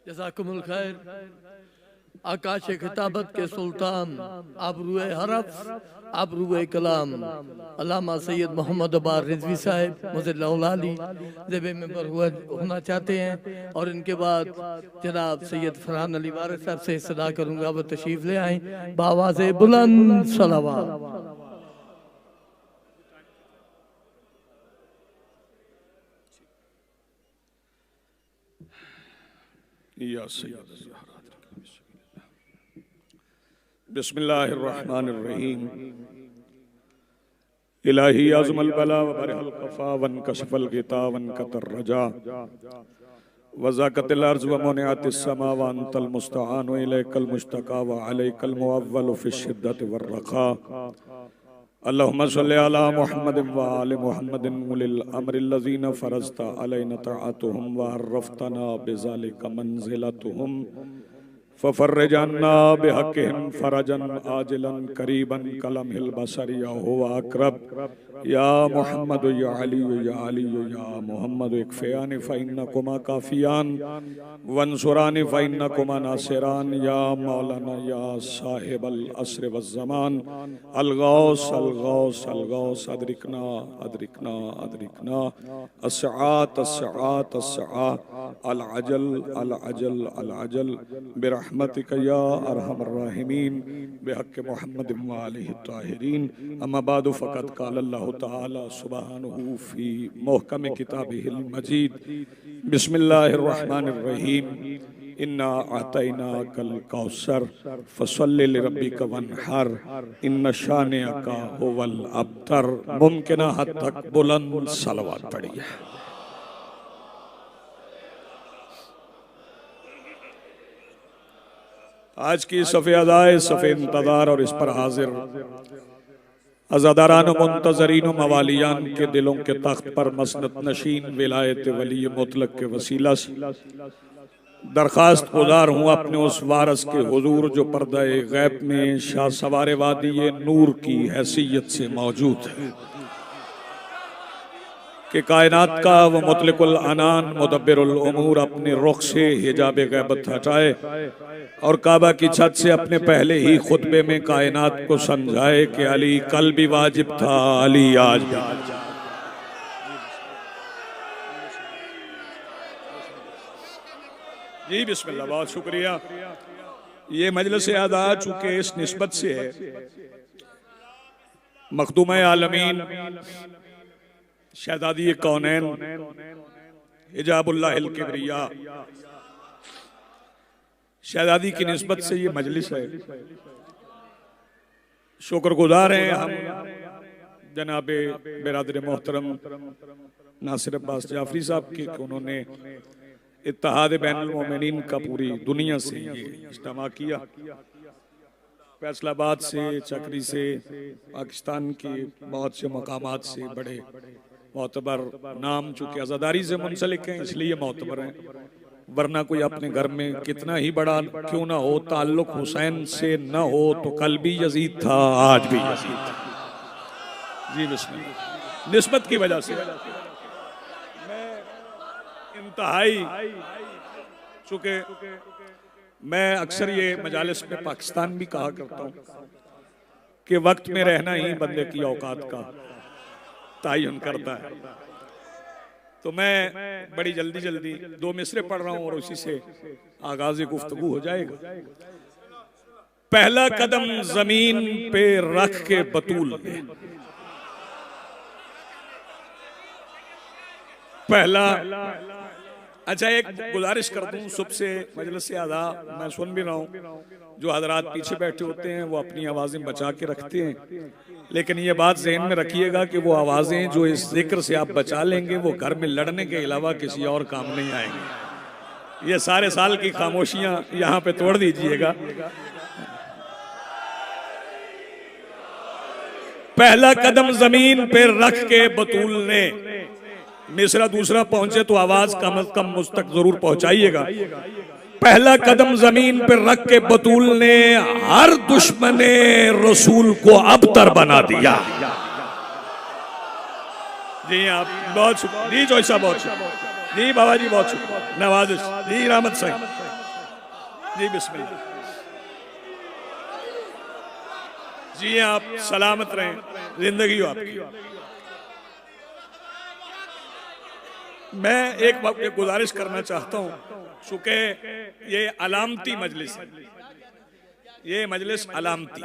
जज़ाकुमुल खैर। आकाश खिताबत के सुल्तान आबरूए हरफ आबरूए कलाम अल्लामा सैयद मोहम्मद अब्बार रिजवी साहब मुज़ल्लहुल-आली ज़ेबे मेंबर होना चाहते हैं और इनके बाद जनाब सैयद फरहान अली वारिस साहब से सदा करूँगा वो तशरीफ ले आए बावाज़े बुलंद सलावत। बिस्मिल्लाहिर्रहमानिर्रहीम। इलाही आज़मल बला व बरहल Kaffa one कशफल Gita one Qatar रजा वज़ाकतिल अर्ज़ व मुनियातिस समा व अंतल मुस्तआन व इलैकल मुश्तका व अलैकल मुअव्वल फ़िश शिद्दति वर रखा। अल्लाहुम्मा सल्लि अला मुहम्मदिन व आलि मुहम्मदिन उलिल अम्रिल लज़ीना फ़रज़ता अलैना तआतुहुम व अर्रफ़तना बिज़ालिका मंज़िलतुहुम फ़फ़र्रिज अन्ना बिहक़्क़िहिम फ़रजन आजिलन करीबन कलमहिल बसरी या हुवा अक़रब या मुहम्मद या अली या मुहम्मद इक्फ़ियानि फ़इन्नकुमा काफ़ियान वंसुरानि फ़इन्नकुमा नासिरान या मौलाना या साहिबल अस्र वज़्ज़मान अलगौस अलगौस अलगौस अदरिकना अदरिकना अदरिकना अस्सआत अस्सआत अस्सआ अल अजल अल अजल अल अजल बिरहमतिक या अरहमर राहिमीन बिहक़्क़ि मुहम्मद व आलिहि ताहिरीन। अम्मा बादु फ़क़द क़ाल अल्लाहु तआला सुब्हानहु फ़ी मुहकम किताबिहिल मजीद बिस्मिल्लाहिर रहमानिर रहीम। इन्ना अतैनाकल कौसर फसल्लि लिरब्बिका वन्हर इन्न शानिअका हुवल अब्तर। मुमकिन हद तक बुलंद सलवात पढ़िए। आज की सफ़े अदाए सफ़े इंतज़ार और इस पर हाजिर अज़ादारान मुंतज़रीन मवालियान के दिलों के तख्त पर मसनद नशीन विलायत वली मुतलक के वसीला से दरखास्त गुजार हूँ अपने उस वारस के हुजूर जो पर्दाए गैब में शाह सवारे वादी नूर की हैसियत से मौजूद है कि कायनात का व मुतलकुल अनान मुदब्बिरुल उमूर अपने रुख से हिजाब गैबत हटाए और काबा की छत से अपने पहले ही खुतबे में कायनात को समझाए कि अली कल भी वाजिब था, अली आज भी। जी बिस्मिल्लाह, बहुत शुक्रिया। ये मजलिस आदा चूंकि इस निस्बत से है मखदूम आलमीन शहजादी कौनैन हिजाबुल्लाहिल किबरिया शहजादी की निस्बत से ये मजलिस है। शुक्रगुजार हैं हम जनाबे बिरादर मोहतरम नासिर अब्बास जाफरी साहब के उन्होंने इत्तेहाद बैनुल मोमिनीन का पूरी दुनिया से ये इज्तिमा किया। फैसलाबाद से, चक्री से, पाकिस्तान के बहुत से मकामात से बड़े मोतबर नाम चूंकि आज़ादारी से मुंसलिक हैं इसलिए मोतबर हैं, वरना कोई अपने घर में कितना ही बड़ा क्यों ना हो ताल्लुक हुसैन से न हो तो कल भी यजीद था, आज भी यजीद था। जी बिस्मिल्लाह। निस्बत की वजह से मैं इंतहाई चूंकि मैं अक्सर ये मजालिस में पाकिस्तान भी कहा करता हूँ कि वक्त में रहना ही बंदे की औकात का तायन करता है। तो मैं बड़ी जल्दी जल्दी दो मिसरे पढ़ रहा हूं और उसी से आगाज़ गुफ्तगू हो जाएगा। पहला कदम जमीन पे रख के बतूल ने, पहला। अच्छा एक गुजारिश कर दूं सुबह से मजलिस से आधा मैं सुन भी रहा हूं, जो हजरात पीछे बैठे होते हैं वो अपनी आवाजें बचा के रखते हैं, लेकिन ये बात ज़हन में रखिएगा कि वो आवाजें जो इस जिक्र से आप बचा लेंगे वो घर में लड़ने के अलावा किसी और काम नहीं आएंगे। ये सारे साल की खामोशियां यहाँ पे तोड़ दीजिएगा। पहला कदम जमीन पे रख के बतूल ने, मिसरा दूसरा पहुंचे तो आवाज कम अज कम मुझ तक जरूर पहुंचाइएगा। पहला कदम जमीन पर रख के बतूल ने हर दुश्मने रसूल को अबतर बना दिया। जी आप बहुत शुक्रिया जी जोई साहब, बहुत शुक्रिया जी बाबा जी, बहुत शुक्रिया नवाजिश जी रहमत साहब जी बिस्मिल्लाह जी। आप सलामत रहें, जिंदगी हो आपकी। मैं एक गुजारिश करना चाहता हूं, चूंकि ये अलामती मजलिस है, ये मजलिस अलामती,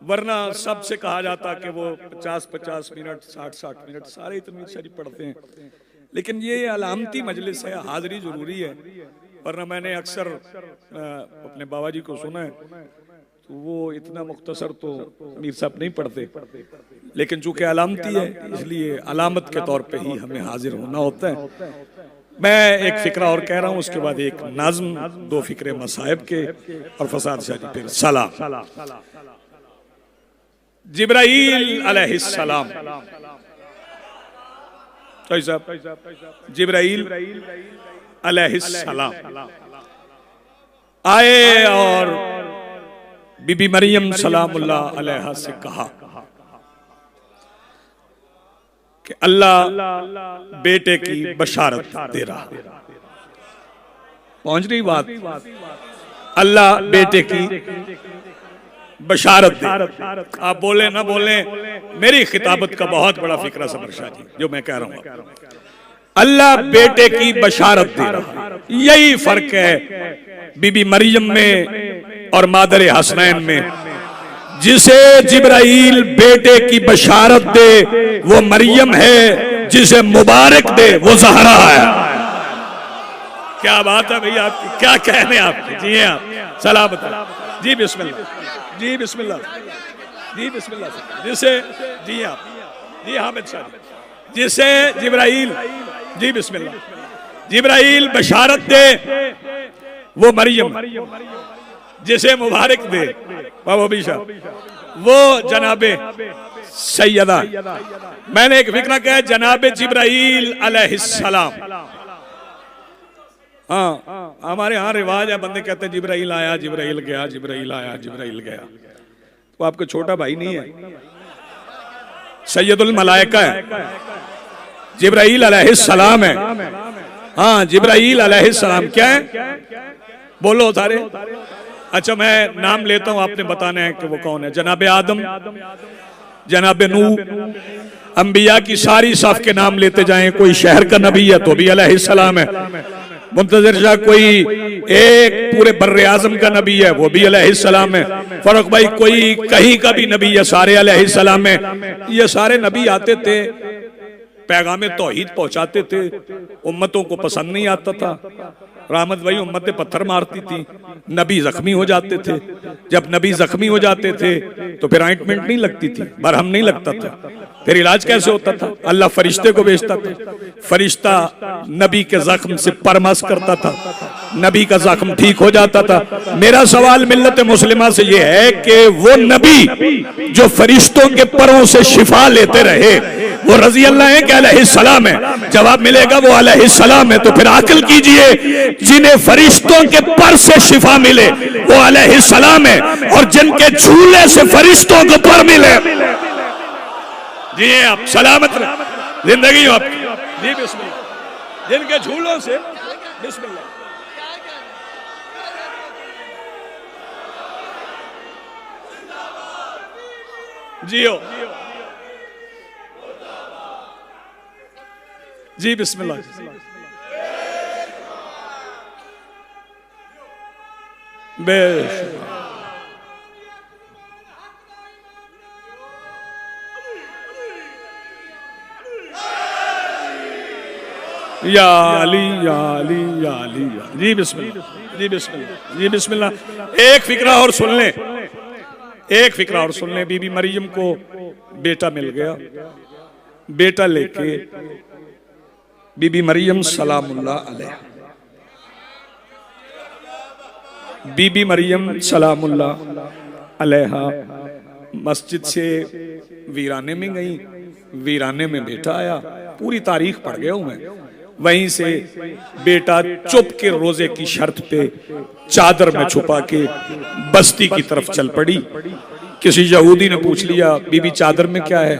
वरना सबसे कहा जाता कि वो 50-50 मिनट 60-60 मिनट सारे इतनी शरीफ पढ़ते हैं, लेकिन ये अलामती मजलिस है, हाजिरी जरूरी है। वरना मैंने अक्सर अपने बाबा जी को सुना है तो वो इतना मुख्तसर तो मीर साहब नहीं पढ़ते, लेकिन चूंकि अलामती है इसलिए अलामत के तौर पे ही हमें हाजिर होना होता है। मैं एक फिक्रा और कह रहा हूं, उसके बाद एक नाज़्म, 2 फिक्रे मसाहिब के और फसाद शादी फिर सलाम। जिब्राईल अलैहिस्सलाम, जिब्राईल अलैहिस्सलाम आए और बीबी मरियम सलामुल्लाह अलैहा से कहा कि अल्लाह बेटे की बशारत दे रहा। पहुंच रही बात? अल्लाह बेटे की बशारत दे। आप बोले ना बोले, मेरी खिताबत का बहुत बड़ा फिक्रा समर शाह जी जो मैं कह रहा हूं, अल्लाह बेटे की बशारत दे रहा। यही फर्क है बीबी मरियम में और मादर हसनैन में। जिसे जिब्राईल बेटे की बशारत दे वो मरियम है, जिसे मुबारक दे वो ज़हरा है। क्या बात है भैया आपकी, क्या कहने आपकी। जी हाँ सलामत जी बिस्मिल्लाह जी बिस्मिल्लाह जी बिस्मिल्लाह। जिसे जी हाँ जी हामिद शाह, जिसे जिब्राईल जी बिस्मिल्लाह जिब्राईल बशारत दे वो मरियम, जिसे मुबारक दे बाबा बिशा वो जनाबे सैयदा। मैंने एक फिक्रा कहा जनाबे जिब्राईल अलैहिस्सलाम। हाँ हमारे यहाँ रिवाज है, बंदे कहते हैं जिब्राईल आया जिब्राईल गया, जिब्राईल आया जिब्राईल गया। तो आपका छोटा भाई नहीं है, सैयदुल मलाइका है, जिब्राईल अलैहिस्सलाम है। हाँ जिब्राईल अलैहिस्सलाम क्या है, बोलो सारे। अच्छा मैं नाम लेता हूं, आपने बताना है कि वो कौन है। जनाबे आदम, जनाबे नूह, अंबिया की सारी साफ के नाम लेते जाएं। कोई शहर का नबी है तो भी अलैहिस्सलाम है। मुंतज़िर शाह कोई एक पूरे बर्रे आज़म का नबी है वो भी अलैहिस्सलाम है। फरुख भाई कोई कहीं का भी नबी है, सारे अलैहिस्सलाम है। ये सारे नबी आते थे, पैगाम तौहीद पहुंचाते थे, उम्मतों को पसंद नहीं आता था। रहमत भाई उम्मतें पत्थर मारती थी, नबी जख्मी हो जाते थे। जब नबी जख्मी हो जाते थे तो फिर ऑइंटमेंट नहीं लगती थी, मरहम नहीं लगता था, फिर इलाज कैसे होता था? अल्लाह फरिश्ते को भेजता था, फरिश्ता नबी के जख्म से परमस करता था, नबी का जख्म ठीक हो जाता था। मेरा सवाल मिल्लत मुस्लिमा से यह है कि वो नबी जो फरिश्तों के परों से शिफा लेते रहे वो रजी अल्लाह है कि अलैहिस्सलाम है? जवाब मिलेगा वो अलैहिस्सलाम है। तो फिर आकल कीजिए, जिन्हें फरिश्तों के पर से शिफा मिले वो अलैहिस्सलाम है, और जिनके झूले से फरिश्तों को पर मिले जी आप सलामत रहे, जिंदगी हो आपकी जी बिस्मिल्लाह। जिनके झूलों से बिस्मिल्लाह जियो जी बिस्मिल्लाह। बेशुमार या अली या अली या अली जी बिस्मिल्लाह जी बिस्मिल्लाह जी बिस्मिल्लाह। एक फिक्रा और सुन लें, एक फिक्रा और सुन लें। बीबी मरियम को बेटा मिल गया, बेटा लेके बीबी मरियम सलामुल्लाह अलैहा, बीबी मरियम सलामुल्लाह अलैहा मस्जिद से वीराने में गई, वीराने में बेटा आया। पूरी तारीख पढ़ गया हूं मैं। वहीं से बेटा चुप के रोजे की शर्त पे चादर में छुपा के बस्ती की तरफ चल पड़ी किसी यहूदी ने पूछ लिया बीबी चादर में क्या है,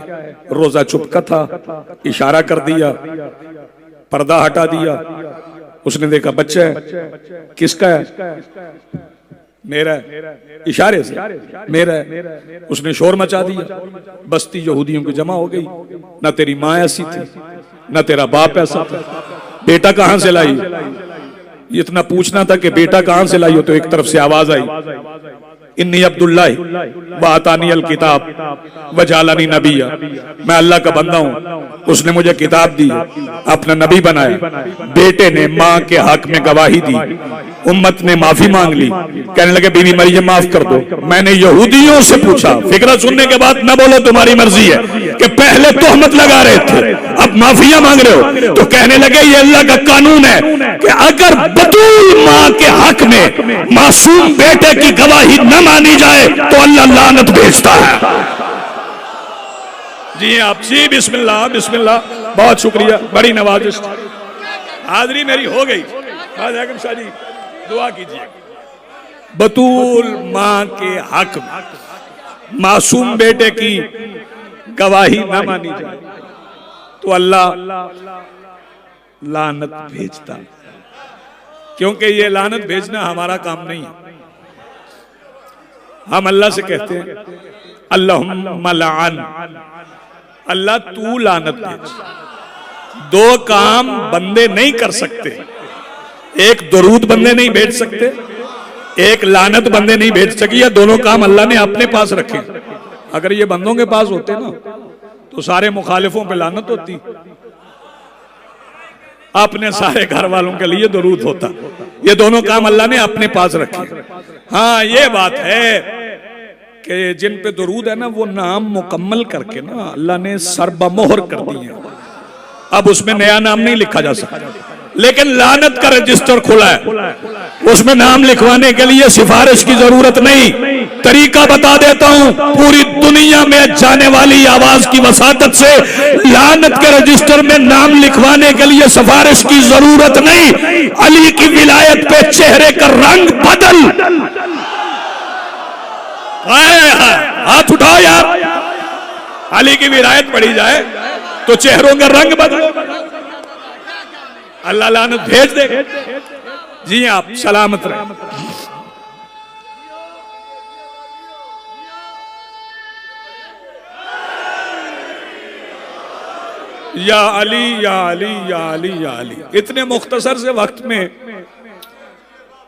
रोजा चुपका था, इशारा कर दिया, पर्दा हटा दिया, उसने देखा बच्चा है, किसका है, मेरा है, इशारे से मेरा है। उसने शोर मचा दिया, बस्ती यहूदियों की जमा हो गई, ना तेरी माँ ऐसी थी ना तेरा बाप ऐसा था, बेटा कहां से लाई, इतना पूछना था कि बेटा कहां से लाई हो, तो एक तरफ से आवाज आई, इन्नी अब्दुल्लाह व आतानी अल किताब व जालानी नबिया, मैं अल्लाह का बंदा हूं, उसने मुझे किताब दी, अपना नबी बनाया। बेटे ने माँ के हक में गवाही दी, उम्मत ने माफी मांग ली, कहने लगे बीवी मरियम माफ कर दो। मैंने यहूदियों से पूछा, फिक्रा सुनने के बाद न बोलो तुम्हारी मर्जी है, कि पहले तोहमत लगा रहे थे अब माफिया मांग रहे हो, तो कहने लगे ये अल्लाह का कानून है कि अगर बतूल माँ के हक में मासूम बेटे की गवाही न मानी जाए तो अल्लाह लानत भेजता है। जी आप जी बिस्मिल्लाह बिस्मिल्लाह, बहुत शुक्रिया, बड़ी नवाजिश, हाजिरी मेरी हो गई। शाह जी दुआ कीजिए। बतूल माँ के हक में मासूम बेटे की गवाही न मानी जाए तो अल्लाह लानत भेजता, क्योंकि ये लानत भेजना हमारा काम नहीं है। हम अल्लाह से कहते हैं अल्लाहुम्मा लान, अल्लाह तू लानत भेज। दो काम बंदे नहीं कर सकते, एक दरूद बंदे नहीं भेज सकते, एक लानत बंदे नहीं भेज सके, या दोनों काम अल्लाह ने अपने पास रखे। अगर ये बंदों के पास होते ना तो सारे मुखालिफों पे लानत होती, अपने सारे घर वालों के लिए दरूद होता। ये दोनों काम अल्लाह ने अपने पास रखे। हाँ ये बात है कि जिन पे दरूद है ना वो नाम मुकम्मल करके ना अल्लाह ने सरबमोहर कर दी है, अब उसमें नया नाम नहीं लिखा जा सकता। लेकिन लानत का रजिस्टर खुला है, उसमें नाम लिखवाने के लिए सिफारिश की जरूरत नहीं। तरीका बता देता हूं, पूरी दुनिया में जाने वाली आवाज की वसादत से लानत के रजिस्टर में नाम लिखवाने के लिए सिफारिश की जरूरत नहीं। अली की विलायत पे चेहरे का रंग बदल, हाथ उठाओ यार, अली की विलायत पढ़ी जाए तो चेहरों का रंग बदल, अल्लाह लानत भेज दे। जी आप सलामत रहे। या अली या अली या अली या अली। इतने मुख्तसर से वक्त में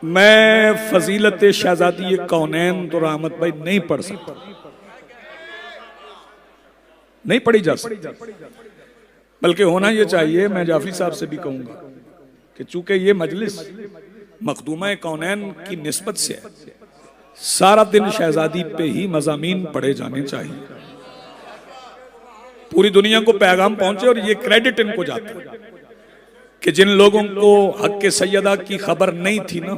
मैं फजीलत शहजादी कौनैन तो रहमत भाई नहीं पढ़ सकता, नहीं पढ़ी जा सकती, बल्कि होना यह चाहिए। मैं जाफरी साहब से भी कहूंगा कि चूंकि ये मजलिस मखदूमा कौनैन की निस्बत से है, सारा दिन शहजादी पे ही मज़ामीन पढ़े जाने चाहिए, पूरी दुनिया को पैगाम पहुंचे। और ये क्रेडिट इनको जाता है कि जिन लोगों को हक के सैयदा की खबर नहीं थी ना,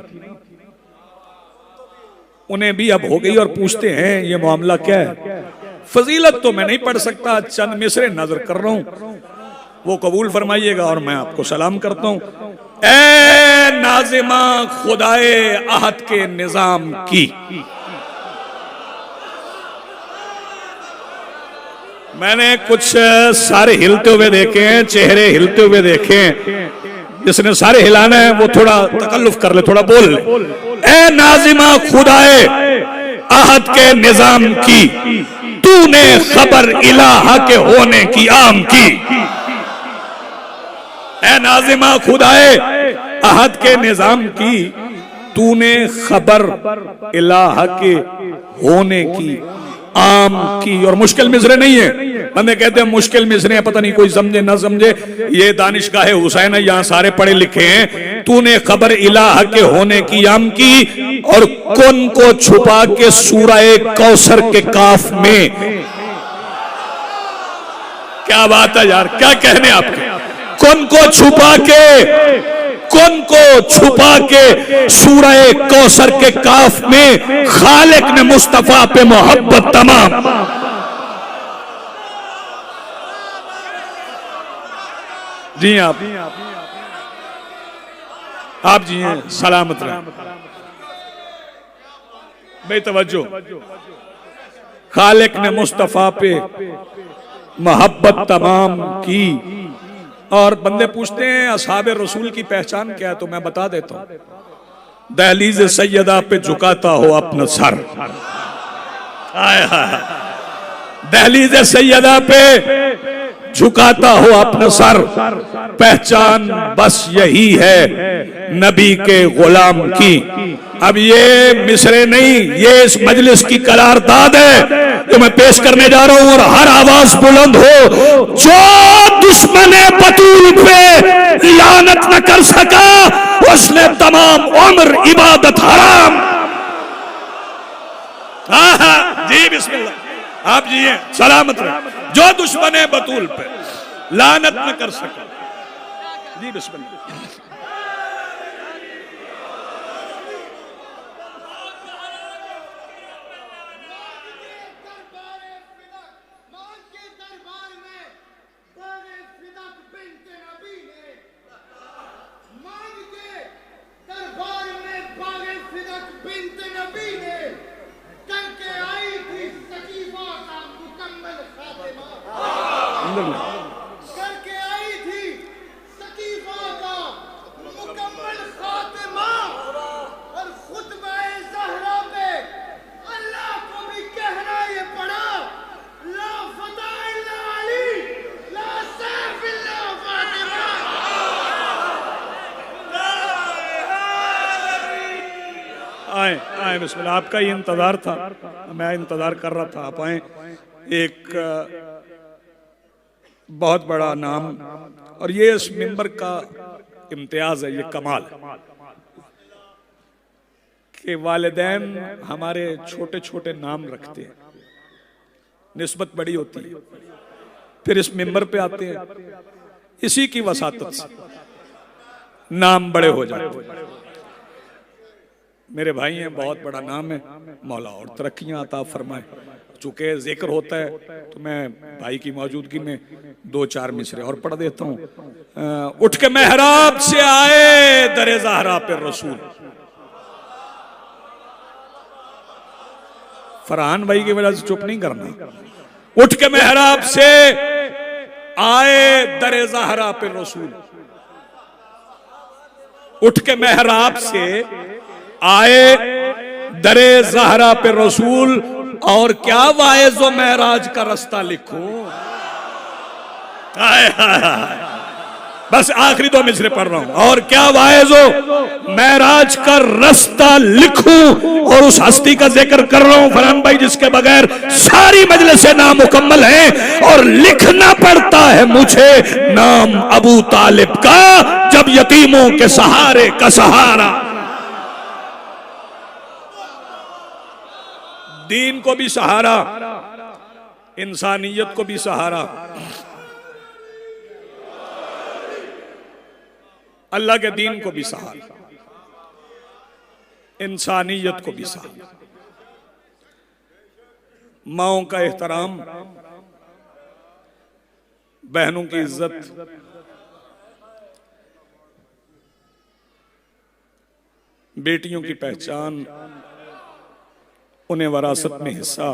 उन्हें भी अब हो गई और पूछते हैं ये मामला क्या है। फजीलत तो मैं नहीं पढ़ सकता, चंद मिसरे नजर कर रहा हूं, वो कबूल फरमाइएगा और मैं आपको सलाम करता हूं। ए नाजिमा खुदाए अहद के निजाम की, मैंने कुछ सारे हिलते हुए देखे हैं, चेहरे हिलते हुए देखे हैं। जिसने सारे हिलाना है वो थोड़ा तकल्लुफ कर ले, थोड़ा बोल ले। ए नाजिमा खुदाए अहद के निजाम की, तूने खबर इलाहा के होने की आम की। ए नाजिमा खुदाए अहद के निजाम की, तूने खबर इलाहा के होने की आम की। और मुश्किल मिसरे नहीं है, बंदे कहते हैं मुश्किल मिसरे हैं, पता नहीं कोई समझे ना समझे। ये दानिशगाहे हुसैन है, यहाँ सारे पढ़े लिखे हैं। तूने खबर इलाहा के होने की आम की, और कुन को छुपा के सूरह कौसर के काफ में। क्या बात है यार, क्या कहने आपके। कुन को छुपा के, कुन को छुपा के सूरह कौसर के काफ में खालिक ने मुस्तफा पे मोहब्बत तमाम। जी आप जी हैं, सलामत रहे। बेतवज्जो खालिक ने मुस्तफ़ा पे मोहब्बत तमाम की। और बंदे पूछते हैं असहाबे रसूल की पहचान क्या है, तो मैं बता देता हूं, दहलीज सैयदा पे झुकाता हो अपना सर। दहलीज सैयदा पे झुकाता हो अपना सर, पहचान बस यही है नबी के गुलाम की। अब ये मिसरे नहीं, ये इस मजलिस की करारदाद है जो मैं पेश करने जा रहा हूं। और हर आवाज बुलंद हो, जो दुश्मन बतूल पे लानत न कर सका उसने तमाम उम्र इबादत हराम। जी बिस्मिल्लाह, आप जी सलामत रहे। जो दुश्मन बतूल पे लानत न कर सका, जी बिस्मिल्लाह। करके आई थी सकीफा का मुकम्मल खातिमा। और खुतबा ज़हरा पे अल्लाह को भी कहना ये पड़ा, ला फता इल्ला अली, ला सैफ इल्ला फातिमा। आए आए बिस्मिल्लाह, आपका ये इंतजार था, मैं इंतजार कर रहा था आप आए। एक बहुत बड़ा नाम, और ये इस मिंबर का इम्तियाज है, ये कमाल कि वालिदैन हमारे छोटे छोटे नाम रखते हैं, निस्बत बड़ी होती है, फिर इस मिंबर पे आते हैं, इसी की वसातत से नाम बड़े हो जाते हैं। मेरे भाई हैं, बहुत बड़ा नाम है, मौला और तरक्कियां अता फरमाए। चूंकि जिक्र होता है तो मैं भाई की मौजूदगी में दो चार मिसरे और पढ़ देता हूँ। उठ के मेहराब से आए दरे ज़हरा पे रसूल। फरहान भाई की वजह से चुप नहीं करना। उठ के मेहराब से आए दरे ज़हरा पे रसूल। उठ के मेहराब से आए दरे ज़हरा पे रसूल। और क्या वाइज़ो महराज का रास्ता लिखूं। बस आखिरी दो मिसरे पढ़ रहा हूं। और क्या वाइज़ो महराज का रास्ता लिखूं, और उस हस्ती का जिक्र कर रहा हूं फरहान भाई जिसके बगैर सारी मजलिसें नामुकम्मल हैं। और लिखना पड़ता है मुझे नाम अबू तालिब का, जब यतीमों के सहारे का सहारा। दीन को भी सहारा, इंसानियत को भी सहारा, अल्लाह के दीन को भी सहारा, इंसानियत को भी सहारा। माओं का एहतराम, बहनों की इज्जत, बेटियों की पहचान, उन्हें वरासत में हिस्सा,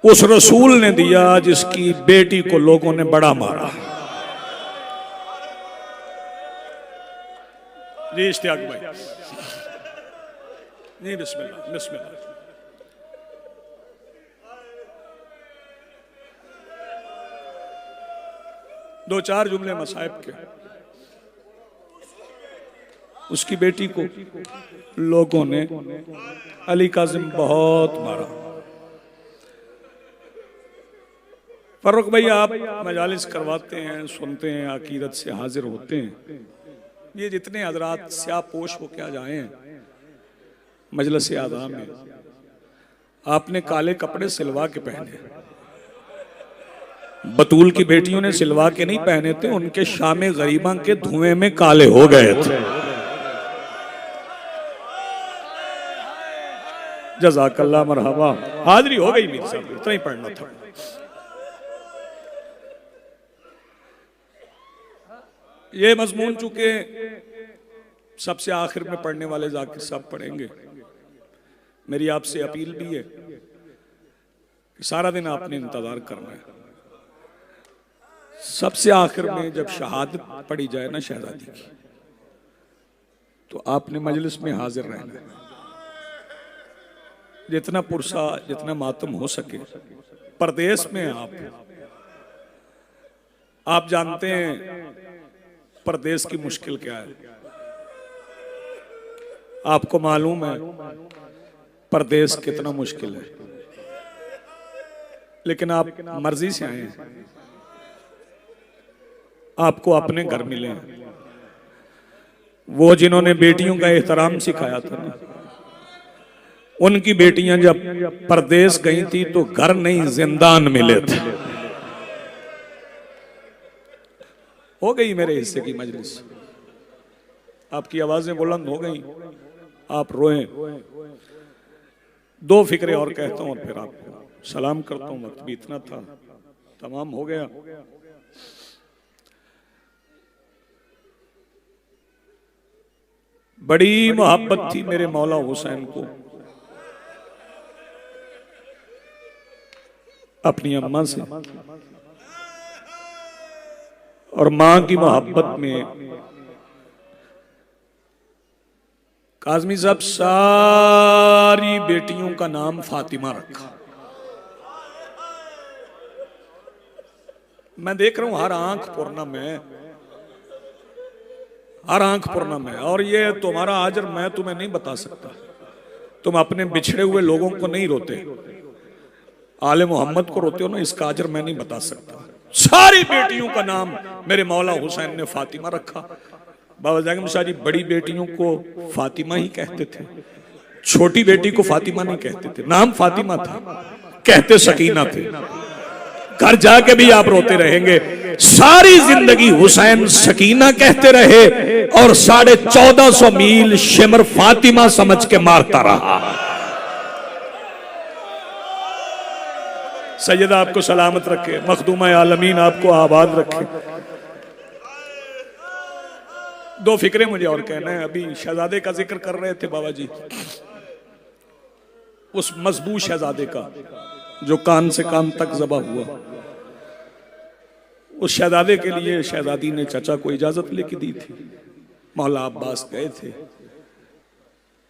उस रसूल ने दिया जिसकी बेटी को लोगों ने बड़ा मारा। जी इश्तियाक भाई, जी बिस्मिल्लाह बिस्मिल्लाह। दो चार जुमले मसाइब के। उसकी बेटी को लोगों ने अली काजिम बहुत मारा। फर्रुख भाई आप मजालिस करवाते हैं, सुनते हैं, अकीदत से हाजिर होते हैं। ये जितने हजरात स्याह पोश हो क्या जाए हैं मजलिस आज़ा में, आपने काले कपड़े सिलवा के पहने। बतूल की बेटियों ने सिलवा के नहीं पहने थे, उनके शामे गरीबा के धुएं में काले हो गए थे। जज़ाकल्लाह मरहबा। हाजिरी हो गई मीर साहब, इतना ही पढ़ना था। ये मजमून चूंकि सबसे आखिर में पढ़ने वाले जाकिर साहब पढ़ेंगे, मेरी आपसे अपील भी है कि सारा दिन आपने इंतजार करना है। सबसे आखिर में जब शहादत पड़ी जाए ना शहजादी की, तो आपने मजलिस में हाजिर रहना है। जितना पुरसा, जितना मातम हो सके। परदेश में आप जानते हैं परदेश की मुश्किल क्या है। आपको मालूम है परदेश कितना मुश्किल है, लेकिन आप मर्जी से आए हैं। आपको अपने घर मिले हैं। वो जिन्होंने बेटियों का एहतराम सिखाया था ना, उनकी बेटियां जब परदेश गई थी तो घर नहीं जिंदान मिले थे। हो गई मेरे हिस्से की मजलिस, आपकी आवाजें बुलंद हो गई, आप रोएं। दो फिक्रे और कहता हूं और फिर आपको सलाम करता हूं। वक्त भी इतना था, तमाम हो गया। बड़ी मोहब्बत थी मेरे मौला हुसैन को अपनी अम्मा से, और मां की मोहब्बत में काज़मी साहब सारी बेटियों का नाम फातिमा रखा। मैं देख रहा हूं हर आंख पूर्णम है, हर आंख पूर्णम है। और ये तुम्हारा आजर मैं तुम्हें नहीं बता सकता। तुम अपने बिछड़े हुए लोगों को नहीं रोते, आले मोहम्मद को रोते हो ना, इसका अजर मैं नहीं बता सकता। सारी बेटियों का नाम मेरे मौला हुसैन ने फातिमा रखा। बाबा जाकिर शाह जी बड़ी बेटियों को फातिमा ही कहते थे, छोटी बेटी को फातिमा नहीं कहते थे। नाम फातिमा था, कहते सकीना थे। घर जाके भी आप रोते रहेंगे। सारी जिंदगी हुसैन सकीना कहते रहे और 1450 मील शिमर फातिमा समझ के मारता रहा। सैयदा आपको सलामत रखे, मखदूमा आलमीन आपको आबाद रखे। दो फिक्रे मुझे और कहना है। अभी शहजादे का जिक्र कर रहे थे बाबा जी, उस मजबूत शहजादे का जो कान से कान तक ज़बा हुआ। उस शहजादे के लिए शहजादी ने चचा को इजाजत लेके दी थी। मौला अब्बास गए थे,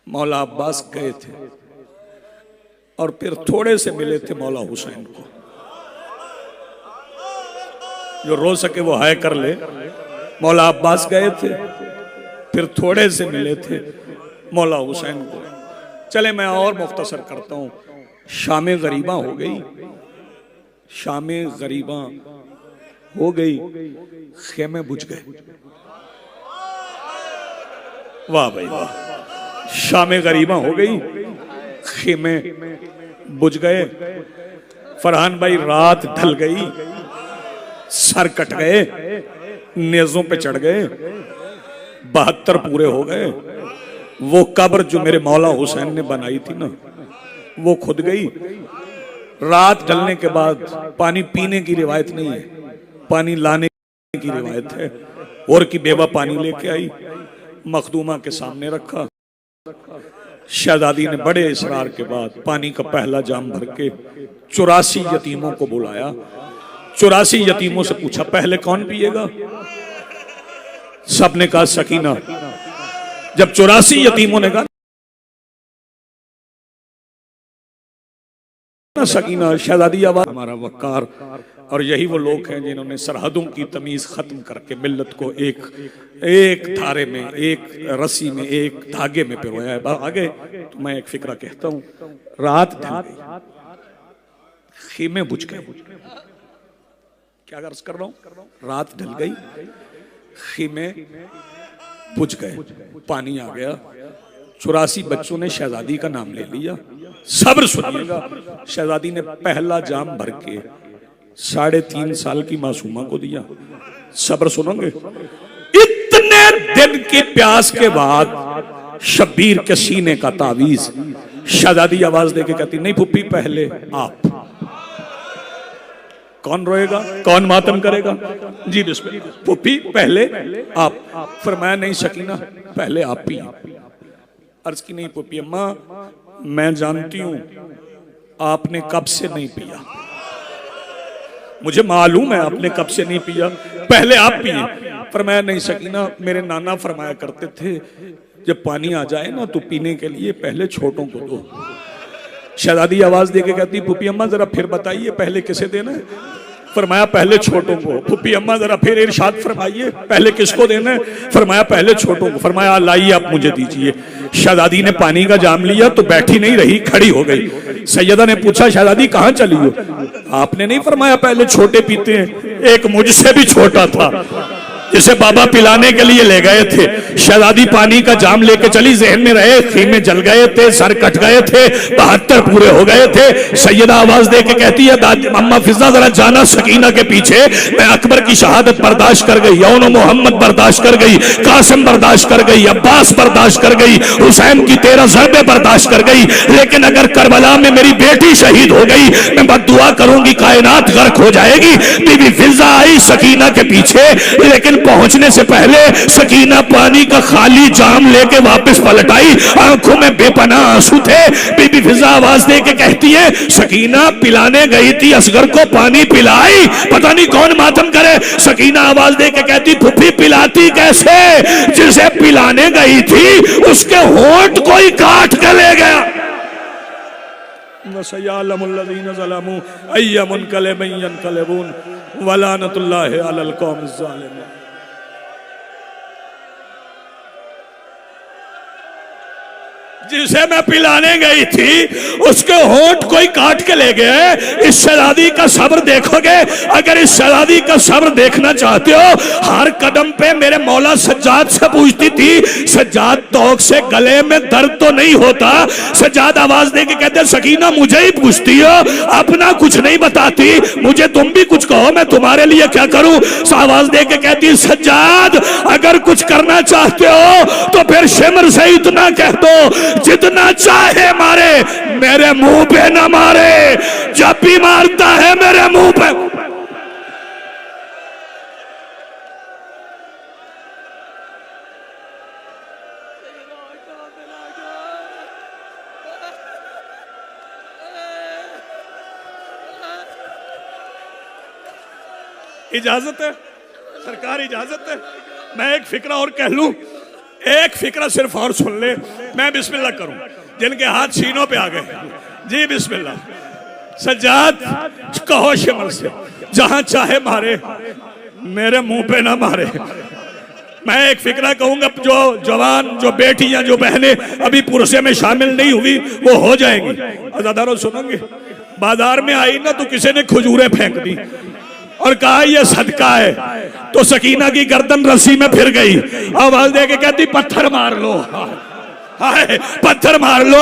मौला अब्बास गए थे और फिर थोड़े से मिले थे मौला हुसैन को। जो रो सके वो हाय कर ले। मौला अब्बास गए थे, फिर थोड़े से मिले थे मौला हुसैन को। चले मैं और मुख्तसर करता हूं। शामे गरीबा हो गई, शामे गरीबा हो गई, खेमे बुझ गए। वाह भाई वाह। शामे गरीबा हो गई, खेमे बुझ गए। फरहान भाई रात ढल गई, सर कट गए, नेज़ों पे चढ़ गए, 72 पूरे हो गए। वो कब्र जो मेरे मौला हुसैन ने बनाई थी ना, वो खुद गई। रात ढलने के बाद पानी पीने की रिवायत नहीं है, पानी लाने की रिवायत है। और की बेवा पानी लेके आई, मखदूमा के सामने रखा। शहजादी ने बड़े इसरार के बाद पानी का पहला जाम भर के 84 यतीमों को बुलाया। 84 यतीमों से पूछा पहले कौन पिएगा? सबने कहा सकीना। जब 84 यतीमों ने कहा सकीना, शहजादी आवाज हमारा वकार। और यही वो लोग हैं जिन्होंने सरहदों की तमीज खत्म करके मिल्लत को एक धारे में, एक रस्सी में, एक धागे में पिरोया है। आगे तो मैं एक फिक्रा कहता हूं। रात ढल गई, खीमे बुझ गए। क्या अर्ज कर रहा हूं? रात ढल गई, खीमे बुझ गए, पानी आ गया। 84 बच्चों ने शहजादी का नाम ले लिया। सब्र सुनिएगा। शहजादी ने पहला जाम भर के 3.5 साल की मासूमा को दिया। सब्र सुनोगे? इतने दिन की प्यास के बाद शब्बीर के सीने का तावीज। शहजादी आवाज देके कहती नहीं फुप्पी पहले आप। कौन रोएगा, कौन मातम करेगा? जी बिस्मिल्लाह। फुप्पी पहले आप। फरमाया नहीं सकीना पहले आप ही। अर्ज की नहीं पुप्पी अम्मा मैं जानती हूं आपने कब से नहीं पिया, मुझे मालूम है आपने कब से नहीं पिया, पहले आप पिए। फरमाया नहीं सकीना, मेरे नाना फरमाया करते थे जब पानी आ जाए ना तो पीने के लिए पहले छोटों को दो। शहजादी आवाज देके कहती पुप्पी अम्मा जरा फिर बताइए पहले किसे देना है। फरमाया पहले छोटों को। पुप्पी अम्मा जरा फिर इरशाद फरमाइए पहले किसको देना है। फरमाया पहले छोटों को। फरमाया लाइए आप मुझे दीजिए। शहजादी ने पानी का जाम लिया तो बैठी नहीं रही, खड़ी हो गई। सैयदा ने पूछा शहजादी कहाँ चली हो। आपने नहीं फरमाया पहले छोटे पीते हैं, एक मुझसे भी छोटा था जिसे बाबा पिलाने के लिए ले गए थे। शहजादी पानी का जाम लेके चली, जहन में रहे खीमे जल गए थे, सर कट गए थे, 72 पूरे हो गए थे। सैयदा आवाज दे के कहती है दादी अम्मा फिजा जरा जाना सकीना के पीछे। मैं अकबर की शहादत बर्दाश्त कर गई, यौन मोहम्मद बर्दाश्त कर गई, कासिम बर्दाश्त कर गई, अब्बास बर्दाश्त कर गई, हुसैन की 13 ज़रबे बर्दाश्त कर गई, लेकिन अगर करबला में मेरी बेटी शहीद हो गई मैं बद्दुआ करूंगी कायनात गर्क हो जाएगी। बीबी फिजा आई सकीना के पीछे, लेकिन पहुंचने से पहले सकीना पानी का खाली जाम लेके वापस पलट आई। आंखों में बेपनाह आंसू थे। बीबी फिजा आवाज दे के कहती है सकीना पिलाने गई थी, असगर को पानी पिलाई, पता नहीं कौन मातम करे। सकीना आवाज दे के कहती फुफी पिलाती कैसे, जिसे पिलाने गई थी उसके होंठ कोई काट के ले गया। वलानतुल्लाहि अलल कौमिज़ ज़ालिमीन। जिसे मैं पिलाने गई थी उसके होंठ कोई काट के ले गए। इस शहजादी का सब्र देखोगे, अगर इस शहजादी का सब्र देखना चाहते हो, हर कदम पे मेरे मौला सज्जाद से पूछती थी सज्जाद तौक से गले में दर्द तो नहीं होता। सज्जाद आवाज दे के कहते सकीना मुझे ही पूछती हो, अपना कुछ नहीं बताती, मुझे तुम भी कुछ कहो मैं तुम्हारे लिए क्या करूं। आवाज दे के कहती सज्जाद अगर कुछ करना चाहते हो तो फिर शिमर से इतना कह दो जितना चाहे मारे, मेरे मुंह पे ना मारे, जब भी मारता है मेरे मुंह पे। इजाजत है सरकार, इजाजत है मैं एक फिक्रा और कह लूं, एक फिक्रा सिर्फ और सुन ले, मैं बिस्मिल्लाह करूं। जिनके हाथ सीनों पे आ गए जी बिस्मिल्लाह। सज्जाद कहो शिमर से जहां चाहे मारे, मेरे मुंह पे ना मारे। मैं एक फिक्रा कहूंगा, जो जवान जो बेटियां जो बहनें अभी पुरसे में शामिल नहीं हुई वो हो जाएंगी। अज़ादारों सुनोगे, बाजार में आई ना तो किसी ने खजूरें फेंक दी और कहा ये सदका है, तो सकीना की गर्दन रस्सी में फिर गई। आवाज दे के कहती पत्थर मार लो, हाय पत्थर मार लो।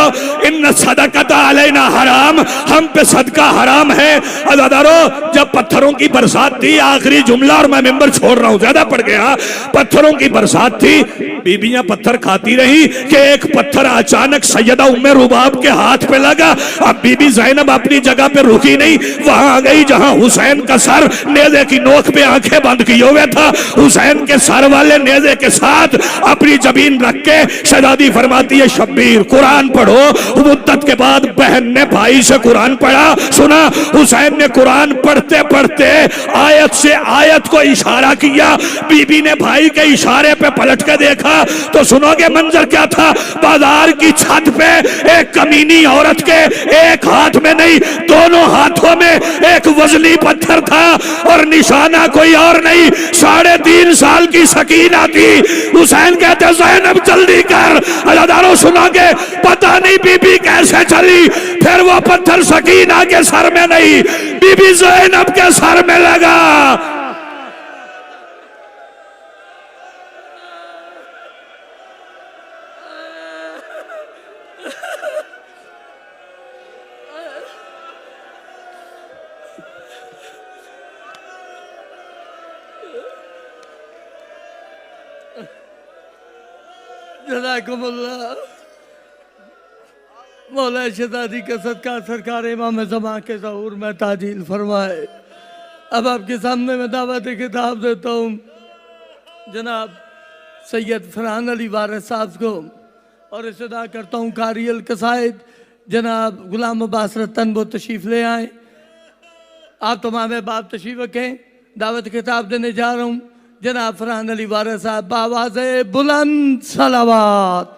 इन सदक़त अलैना हराम, हम पे सदका हराम है। अज़ादारों जब पत्थरों की बरसात थी, आखिरी जुमला और मैं मेंबर छोड़ रहा हूं ज्यादा पड़ गया। पत्थरों की बरसात थी, बीबियां पत्थर खाती रही कि एक पत्थर अचानक सैयदा उम्मे रुबाब के हाथ पे लगा। अब बीबी ज़ैनब अपनी जगह पे रुकी नहीं, वहां आ गई जहां हुसैन का सर नेज़े की नोक पे आंखें बंद किए हुए था। हुसैन के सर वाले नेज़े के साथ अपनी जमीन रख के शहजादी फरमाती है शब्बीर कुरान पढ़ो। मुद्दत के बाद बहन ने भाई से कुरान पढ़ा, सुना। हुसैन ने कुरान पढ़ते पढ़ते आयत से आयत को इशारा किया। बीबी ने भाई के इशारे पे पलट के देखा तो सुनोगे मंजर क्या था। बाजार की छत पे एक कमीनी औरत के एक हाथ में नहीं दोनों हाथों में एक वजनी पत्थर था और निशाना कोई और नहीं, 3.5 साल की सकीना थी। हुसैन कहते ज़ैनब जल्दी कर। अज़ादारों सुनोगे, पता नहीं बीबी कैसे चली, फिर वो पत्थर सकीना के सर में नहीं बीबी ज़ैनब के सर में लगा। जज़ाकुमुल्लाह। मौला शहज़ादी के सदका सरकार इमाम ज़मां के ज़हूर में ताजील फरमाए। अब आपके सामने मैं दावत खिताब देता हूँ जनाब सैयद फरहान अली वारिस साहब को, और इस्तदा करता हूँ कारी अल कसाइद जनाब गुलाम अब्बास रतन वो तशरीफ़ ले आए। आप तमाम बाप तशरीफ़ रखें। दावत खिताब देने जा रहा हूँ जनाब फरहान अली वारिस साहब बावाज़े बुलंद सलावत।